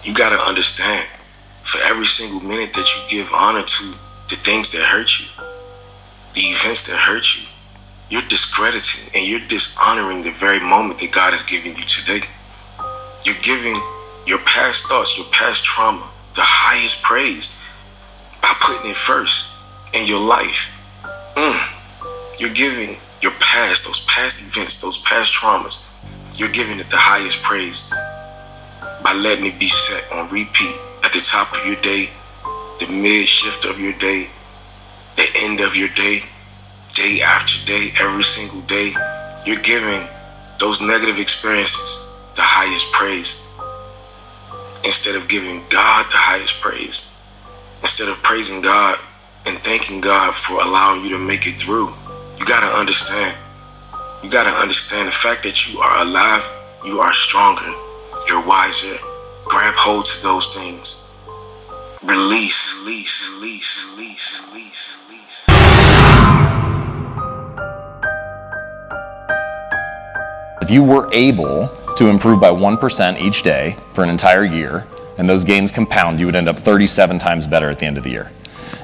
You gotta understand, for every single minute that you give honor to the things that hurt you, the events that hurt you, you're discrediting and you're dishonoring the very moment that God has given you today. You're giving your past thoughts, your past trauma, the highest praise by putting it first in your life. You're giving your past, those past events, those past traumas, you're giving it the highest praise by letting it be set on repeat at the top of your day, the mid shift of your day, the end of your day, day after day, every single day. You're giving those negative experiences the highest praise instead of giving God the highest praise. Instead of praising God and thanking God for allowing you to make it through. You gotta understand. You gotta understand the fact that you are alive, you are stronger, you're wiser. Grab hold to those things. Release, release, release, release, release, release. If you were able to improve by 1% each day for an entire year, and those gains compound, you would end up 37 times better at the end of the year.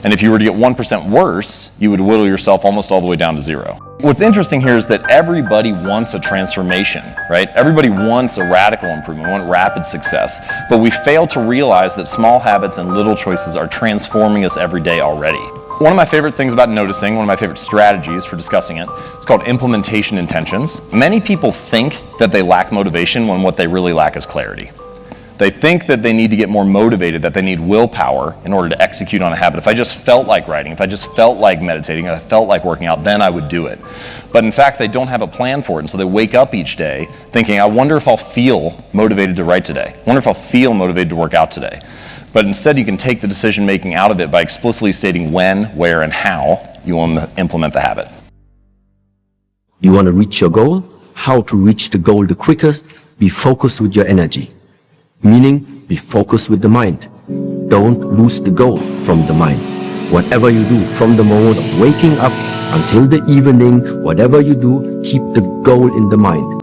And if you were to get 1% worse, you would whittle yourself almost all the way down to zero. What's interesting here is that everybody wants a transformation, right? Everybody wants a radical improvement, want rapid success, but we fail to realize that small habits and little choices are transforming us every day already. One of my favorite things about noticing, one of my favorite strategies for discussing it, it's called implementation intentions. Many people think that they lack motivation when what they really lack is clarity. They think that they need to get more motivated, that they need willpower in order to execute on a habit. If I just felt like writing, if I just felt like meditating, if I felt like working out, then I would do it. But in fact, they don't have a plan for it, and so they wake up each day thinking, I wonder if I'll feel motivated to write today. I wonder if I'll feel motivated to work out today. But instead, you can take the decision making out of it by explicitly stating when, where, and how you want to implement the habit. You want to reach your goal? How to reach the goal the quickest? Be focused with your energy. Meaning, be focused with the mind. Don't lose the goal from the mind. Whatever you do, from the moment of waking up until the evening, whatever you do, keep the goal in the mind.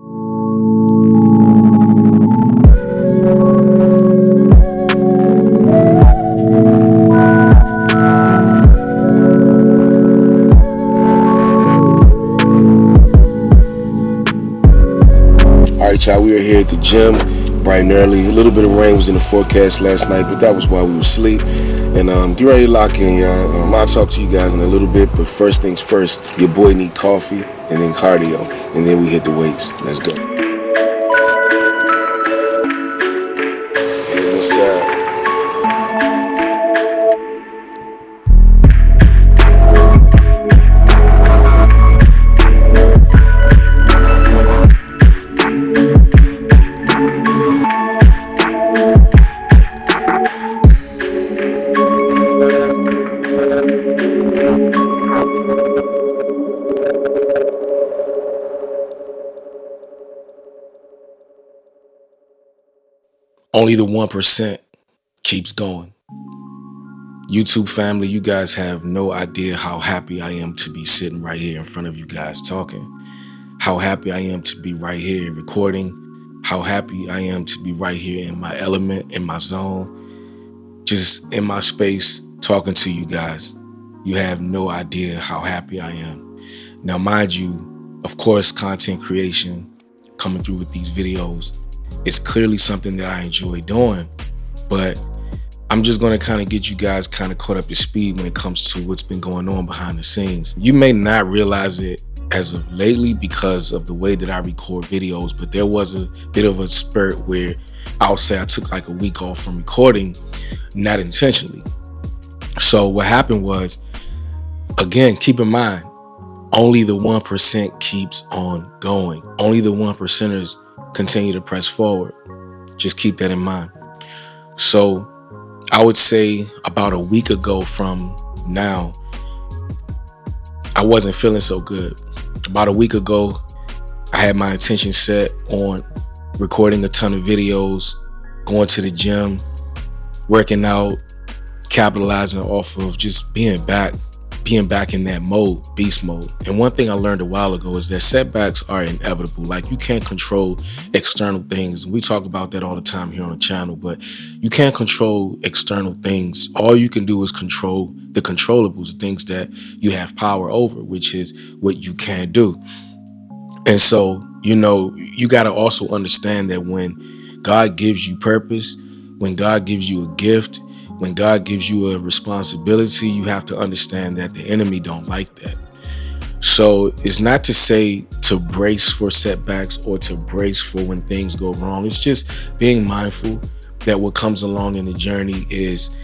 All right, y'all, we are here at the gym, bright and early. A little bit of rain was in the forecast last night, but that was while we were asleep. And get ready to lock in, y'all. I'll talk to you guys in a little bit, but first things first, your boy need coffee and then cardio, and then we hit the weights. Let's go. And what's up? Only the 1% keeps going. YouTube family, you guys have no idea how happy I am to be sitting right here in front of you guys talking. How happy I am to be right here recording. How happy I am to be right here in my element, in my zone, just in my space talking to you guys. You have no idea how happy I am. Now, mind you, of course, content creation, coming through with these videos, it's clearly something that I enjoy doing, but I'm just going to kind of get you guys kind of caught up to speed when it comes to what's been going on behind the scenes. You may not realize it as of lately because of the way that I record videos, but there was a bit of a spurt where I'll say I took like a week off from recording, not intentionally. So what happened was, again, keep in mind, only the 1% keeps on going. Only the 1%ers continue to press forward. Just keep that in mind. So I would say about a week ago from now, I wasn't feeling so good. About a week ago, I had my intention set on recording a ton of videos, going to the gym, working out, capitalizing off of just being back being back in that mode, beast mode. And one thing I learned a while ago is that setbacks are inevitable. Like, you can't control external things. We talk about that all the time here on the channel, but you can't control external things. All you can do is control the controllables, things that you have power over, which is what you can do. And so, you got to also understand that when God gives you purpose, when God gives you a gift, when God gives you a responsibility, you have to understand that the enemy don't like that. So it's not to say to brace for setbacks or to brace for when things go wrong. It's just being mindful that what comes along in the journey is,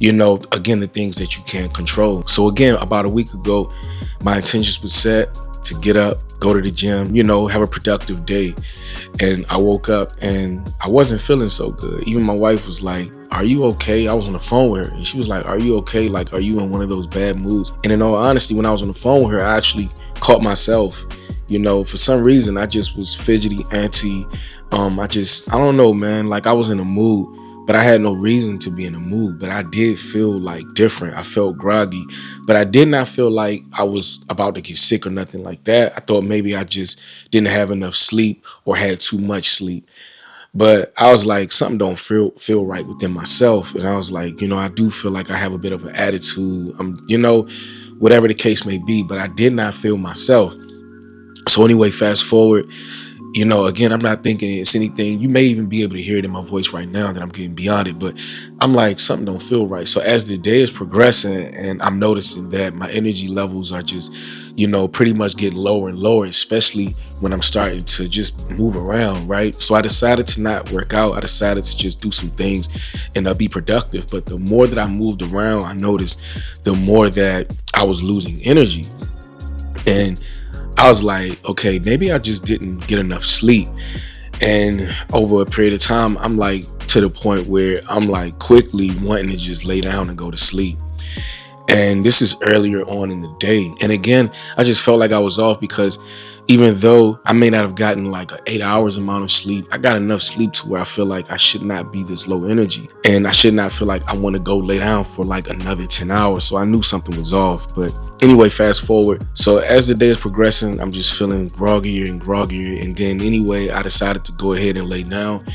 again, the things that you can't control. So again, about a week ago, my intentions were set to get up, go to the gym, have a productive day. And I woke up and I wasn't feeling so good. Even my wife was like, "Are you okay?" I was on the phone with her and she was like, "Are you okay? Like, are you in one of those bad moods?" And in all honesty, when I was on the phone with her, I actually caught myself. For some reason, I just was fidgety, antsy. I don't know, man. Like, I was in a mood, but I had no reason to be in a mood. But I did feel like different. I felt groggy, but I did not feel like I was about to get sick or nothing like that. I thought maybe I just didn't have enough sleep or had too much sleep. But I was like, something don't feel right within myself. And I was like, I do feel like I have a bit of an attitude. Whatever the case may be, but I did not feel myself. So anyway, fast forward, again, I'm not thinking it's anything. You may even be able to hear it in my voice right now that I'm getting beyond it, but I'm like, something don't feel right. So as the day is progressing and I'm noticing that my energy levels are just, pretty much getting lower and lower, especially when I'm starting to just move around, right? So I decided to not work out. I decided to just do some things and be productive. But the more that I moved around, I noticed the more that I was losing energy. And I was like, okay, maybe I just didn't get enough sleep. And over a period of time, I'm like to the point where I'm like quickly wanting to just lay down and go to sleep. And this is earlier on in the day. And again, I just felt like I was off because even though I may not have gotten like an 8 hours amount of sleep, I got enough sleep to where I feel like I should not be this low energy. And I should not feel like I want to go lay down for like another 10 hours. So I knew something was off. But anyway, fast forward. So as the day is progressing, I'm just feeling groggier and groggier. And then anyway, I decided to go ahead and lay down.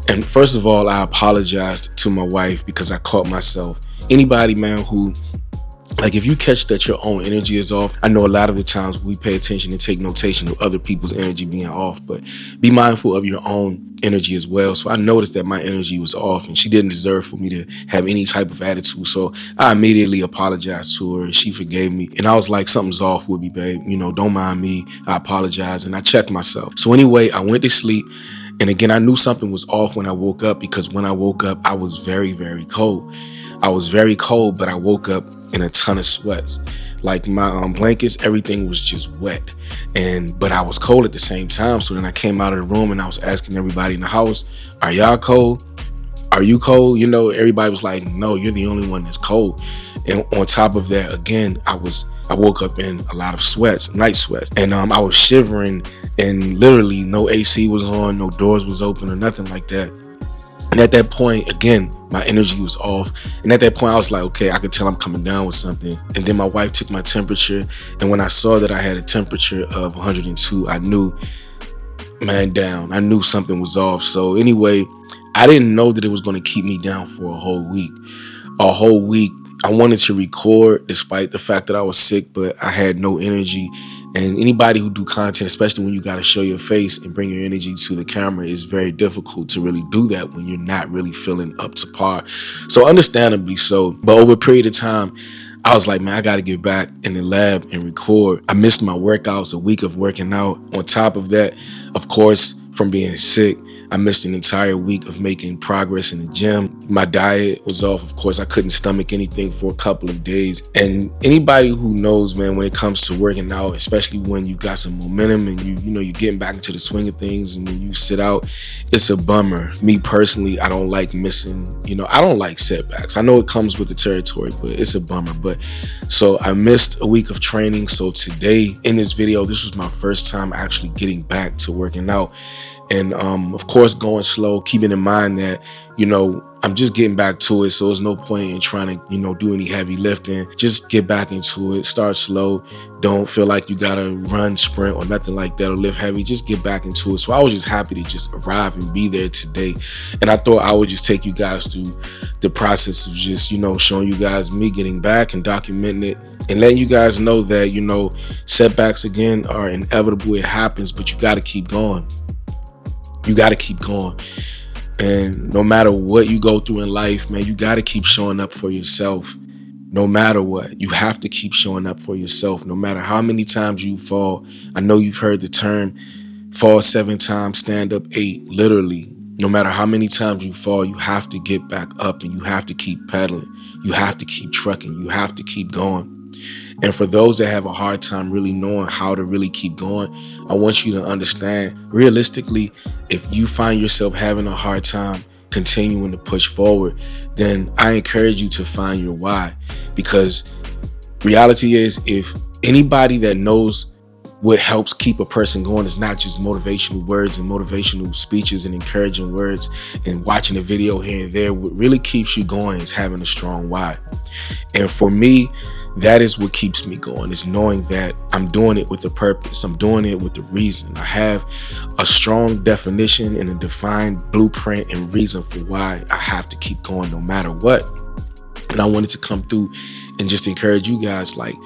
And first of all, I apologized to my wife because I caught myself. Anybody, man, who, like, if you catch that your own energy is off, I know a lot of the times we pay attention and take notation of other people's energy being off, but be mindful of your own energy as well. So I noticed that my energy was off and she didn't deserve for me to have any type of attitude. So I immediately apologized to her and she forgave me. And I was like, something's off with me, babe. Don't mind me. I apologize. And I checked myself. So anyway, I went to sleep. And again, I knew something was off when I woke up because when I woke up, I was very, very cold. I was very cold, but I woke up in a ton of sweats. Like my blankets, everything was just wet. But I was cold at the same time. So then I came out of the room and I was asking everybody in the house, "Are y'all cold? Are you cold?" Everybody was like, "No, you're the only one that's cold." And on top of that, again, I woke up in a lot of sweats, night sweats. And I was shivering and literally no AC was on, no doors was open or nothing like that. And at that point, again, my energy was off. And at that point, I was like, okay, I could tell I'm coming down with something. And then my wife took my temperature. And when I saw that I had a temperature of 102, I knew, man, down. I knew something was off. So anyway, I didn't know that it was going to keep me down for a whole week. A whole week. I wanted to record despite the fact that I was sick, but I had no energy. And anybody who do content, especially when you got to show your face and bring your energy to the camera, is very difficult to really do that when you're not really feeling up to par. So understandably so. But over a period of time, I was like, man, I got to get back in the lab and record. I missed my workouts, a week of working out. On top of that, of course, from being sick, I missed an entire week of making progress in the gym. My diet was off. Of course, I couldn't stomach anything for a couple of days. And anybody who knows, man, when it comes to working out, especially when you got some momentum and you're getting back into the swing of things, and when you sit out, it's a bummer. Me personally, I don't like missing, I don't like setbacks. I know it comes with the territory, but it's a bummer. But so I missed a week of training. So today in this video, this was my first time actually getting back to working out. And of course, going slow, keeping in mind that, I'm just getting back to it. So there's no point in trying to, do any heavy lifting. Just get back into it. Start slow. Don't feel like you got to run, sprint, or nothing like that, or lift heavy. Just get back into it. So I was just happy to just arrive and be there today. And I thought I would just take you guys through the process of just, showing you guys me getting back and documenting it and letting you guys know that, setbacks again are inevitable. It happens, but you got to keep going. You got to keep going. And no matter what you go through in life, man, you got to keep showing up for yourself. No matter what, you have to keep showing up for yourself. No matter how many times you fall. I know you've heard the term fall 7 times, stand up 8, literally. No matter how many times you fall, you have to get back up and you have to keep pedaling. You have to keep trucking. You have to keep going. And for those that have a hard time really knowing how to really keep going, I want you to understand, realistically, if you find yourself having a hard time continuing to push forward, then I encourage you to find your why. Because reality is, if anybody that knows what helps keep a person going is not just motivational words and motivational speeches and encouraging words and watching a video here and there, what really keeps you going is having a strong why. And for me, that is what keeps me going, is knowing that I'm doing it with a purpose. I'm doing it with a reason. I have a strong definition and a defined blueprint and reason for why I have to keep going no matter what. And I wanted to come through and just encourage you guys, like,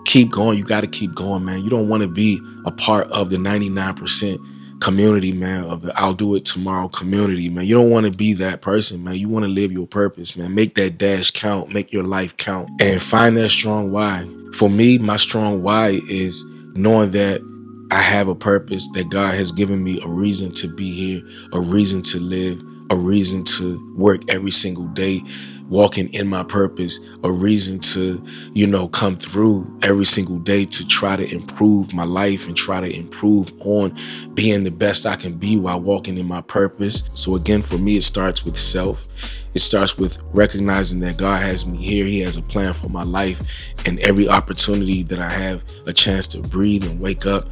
keep going. You got to keep going, man. You don't want to be a part of the 99% community, man, of the I'll do it tomorrow community, man. You don't want to be that person, man. You want to live your purpose, man. Make that dash count, make your life count, and find that strong why. For me, my strong why is knowing that I have a purpose, that God has given me a reason to be here, a reason to live, a reason to work every single day, walking in my purpose, a reason to, come through every single day to try to improve my life and try to improve on being the best I can be while walking in my purpose. So again, for me, it starts with self. It starts with recognizing that God has me here. He has a plan for my life, and every opportunity that I have a chance to breathe and wake up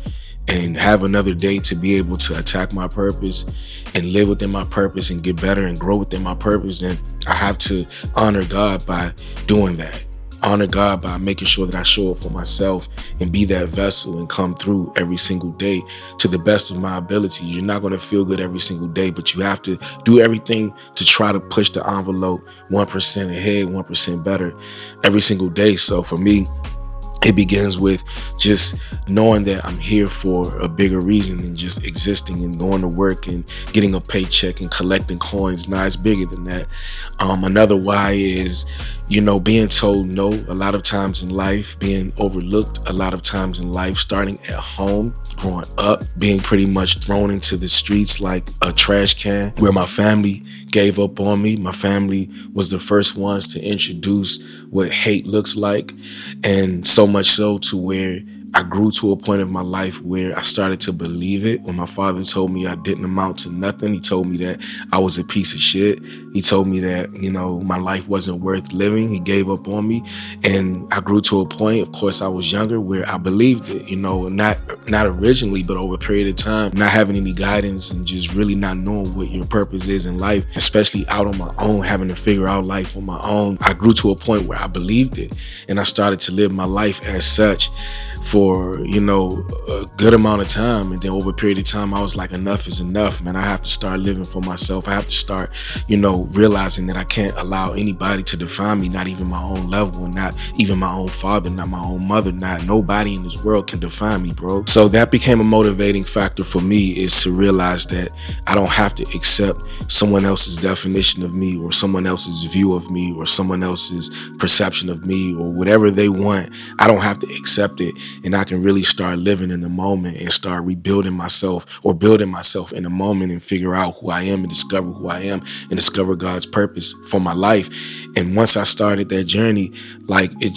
and have another day to be able to attack my purpose and live within my purpose and get better and grow within my purpose, then I have to honor God by doing that. Honor God by making sure that I show up for myself and be that vessel and come through every single day to the best of my ability. You're not going to feel good every single day, but you have to do everything to try to push the envelope 1% ahead, 1% better every single day. So for me, it begins with just knowing that I'm here for a bigger reason than just existing and going to work and getting a paycheck and collecting coins. Nah, it's bigger than that. Another why is, being told no a lot of times in life, being overlooked a lot of times in life, starting at home, growing up, being pretty much thrown into the streets like a trash can, where my family gave up on me. My family was the first ones to introduce what hate looks like. And so much so to where I grew to a point of my life where I started to believe it. When my father told me I didn't amount to nothing, he told me that I was a piece of shit. He told me that, my life wasn't worth living. He gave up on me. And I grew to a point, of course, I was younger, where I believed it, not originally, but over a period of time, not having any guidance and just really not knowing what your purpose is in life, especially out on my own, having to figure out life on my own. I grew to a point where I believed it, and I started to live my life as such for, a good amount of time. And then over a period of time, I was like, enough is enough, man. I have to start living for myself. I have to start, realizing that I can't allow anybody to define me, not even my own level, and not even my own father, not my own mother, not nobody in this world can define me, bro. So that became a motivating factor for me, is to realize that I don't have to accept someone else's definition of me, or someone else's view of me, or someone else's perception of me, or whatever they want. I don't have to accept it. And I can really start living in the moment and start rebuilding myself, or building myself in the moment, and figure out who I am and discover who I am and discover God's purpose for my life. And once I started that journey, like it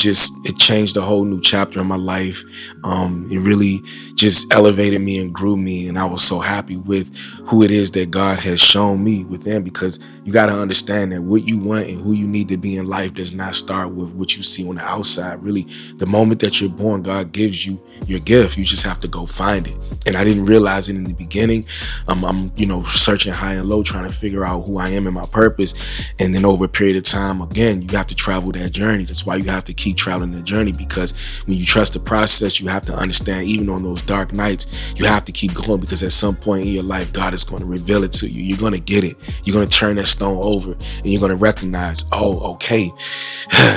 changed a whole new chapter in my life. It really just elevated me and grew me. And I was so happy with who it is that God has shown me within, because you got to understand that what you want and who you need to be in life does not start with what you see on the outside. Really, the moment that you're born, God gives gives you your gift. You just have to go find it. And I didn't realize it in the beginning. I'm searching high and low, trying to figure out who I am and my purpose. And then over a period of time, again, you have to travel that journey. That's why you have to keep traveling the journey, because when you trust the process, you have to understand, even on those dark nights, you have to keep going, because at some point in your life, God is going to reveal it to you. You're going to get it. You're going to turn that stone over, and you're going to recognize, oh, okay,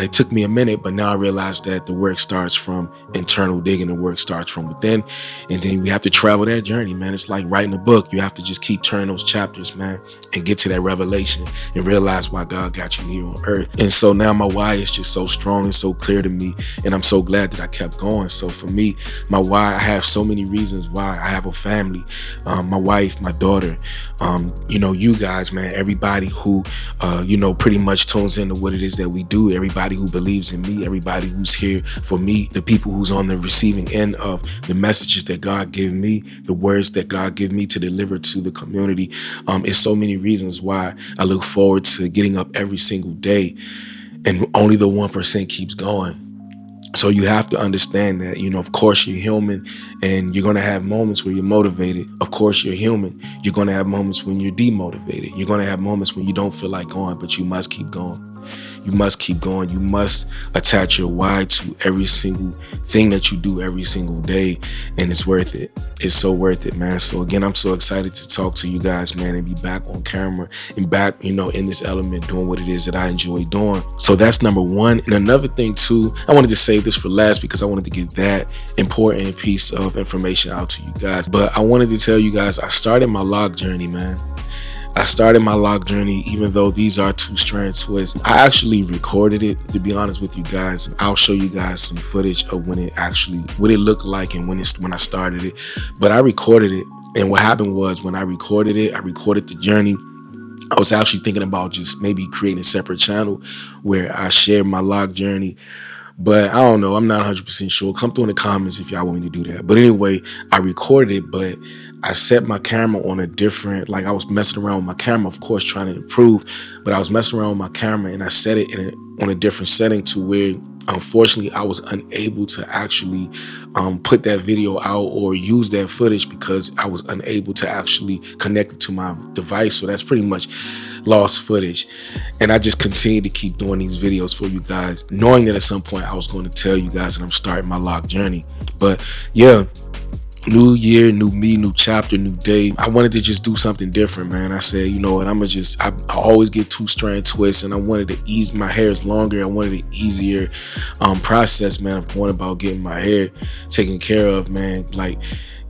it took me a minute, but now I realize that the work starts from internal digging. The work starts from within. And then we have to travel that journey, man. It's like writing a book. You have to just keep turning those chapters, man, and get to that revelation and realize why God got you here on earth. And so now my why is just so strong and so clear to me. And I'm so glad that I kept going. So for me, my why, I have so many reasons why. I have a family, my wife, my daughter, you guys, man, everybody who, pretty much tunes into what it is that we do, everybody who believes in me, everybody who's here for me, the people who's on the receiving end of the messages that God gave me, the words that God gave me to deliver to the community. It's so many reasons why I look forward to getting up every single day, and only the 1% keeps going. So you have to understand that, of course you're human, and you're going to have moments where you're motivated. Of course you're human. You're going to have moments when you're demotivated. You're going to have moments when you don't feel like going, but you must keep going. You must keep going. You must attach your why to every single thing that you do every single day, and it's worth it. It's so worth it, man. So again, I'm so excited to talk to you guys, man, and be back on camera and back, in this element, doing what it is that I enjoy doing. So that's number one. And another thing too, I wanted to save this for last because I wanted to get that important piece of information out to you guys. But I wanted to tell you guys, I started my log journey, man. I started my log journey, even though these are 2-strand twists. I actually recorded it, to be honest with you guys. I'll show you guys some footage of what it looked like and when I started it. But I recorded it. And what happened was, when I recorded the journey. I was actually thinking about just maybe creating a separate channel where I share my log journey. But I don't know. I'm not 100% sure. Come through in the comments if y'all want me to do that. But anyway, I recorded it, but I set my camera on a different, I was messing around with my camera, of course, trying to improve. But I was messing around with my camera, and I set it on a different setting to where, unfortunately, I was unable to actually put that video out or use that footage because I was unable to actually connect it to my device. So that's pretty much lost footage. And I just continued to keep doing these videos for you guys, knowing that at some point I was going to tell you guys that I'm starting my log journey. But yeah, new year, new me, new chapter, new day. I wanted to just do something different, man. I said, you know what, I always get 2-strand twists, and I wanted to ease my hair is longer. I wanted an easier process, man, of going about getting my hair taken care of, man. Like,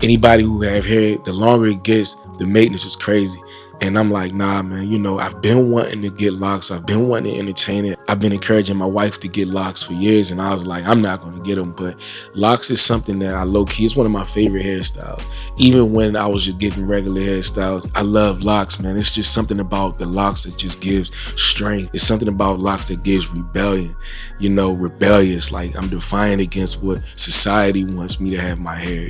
anybody who have hair, the longer it gets, the maintenance is crazy. And I'm like, nah, man, I've been wanting to get locks. I've been wanting to entertain it. I've been encouraging my wife to get locks for years. And I was like, I'm not going to get them. But locks is something that I low-key, it's one of my favorite hairstyles. Even when I was just getting regular hairstyles, I love locks, man. It's just something about the locks that just gives strength. It's something about locks that gives rebellion, rebellious. Like, I'm defiant against what society wants me to have my hair,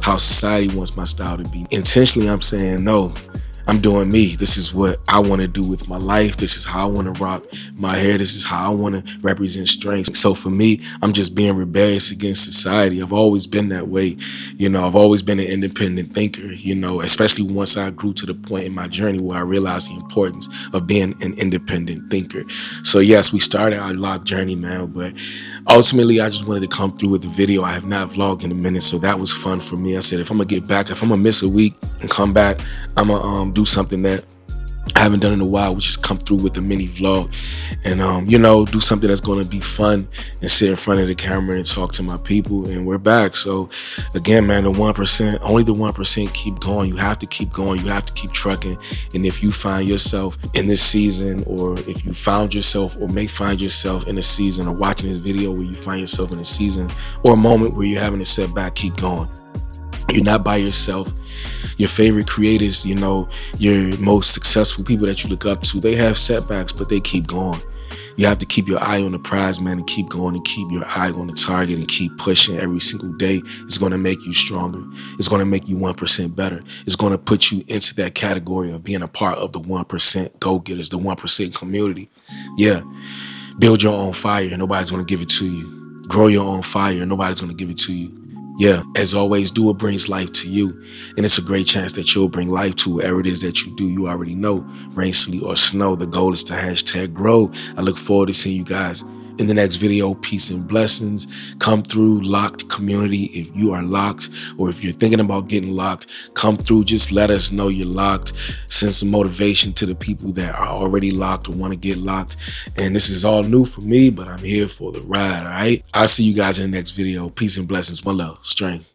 how society wants my style to be. Intentionally, I'm saying, no, I'm doing me. This is what I want to do with my life. This is how I want to rock my hair. This is how I want to represent strength. So for me, I'm just being rebellious against society. I've always been that way. I've always been an independent thinker, especially once I grew to the point in my journey where I realized the importance of being an independent thinker. So yes, we started our log journey, man, but ultimately I just wanted to come through with a video. I have not vlogged in a minute, so that was fun for me. I said, if I'm gonna get back, if I'm gonna miss a week and come back, I'm gonna do something that I haven't done in a while, which is come through with a mini vlog and, do something that's going to be fun and sit in front of the camera and talk to my people. And we're back. So again, man, the 1%, only the 1% keep going. You have to keep going. You have to keep trucking. And if you find yourself in this season, or if you found yourself or may find yourself in a season, or watching this video where you find yourself in a season or a moment where you're having a setback, keep going. You're not by yourself. Your favorite creators, your most successful people that you look up to, they have setbacks, but they keep going. You have to keep your eye on the prize, man, and keep going, and keep your eye on the target, and keep pushing every single day. It's going to make you stronger. It's going to make you 1% better. It's going to put you into that category of being a part of the 1% go-getters, the 1% community. Yeah. Build your own fire. Nobody's going to give it to you. Grow your own fire. Nobody's going to give it to you. Yeah, as always, do what brings life to you. And it's a great chance that you'll bring life to whatever it is that you do. You already know, rain, sleet, or snow. The goal is to #grow. I look forward to seeing you guys in the next video. Peace and blessings. Come through, locked community. If you are locked, or if you're thinking about getting locked, come through. Just let us know you're locked. Send some motivation to the people that are already locked or want to get locked. And this is all new for me, but I'm here for the ride, all right? I'll see you guys in the next video. Peace and blessings. One love. Strength.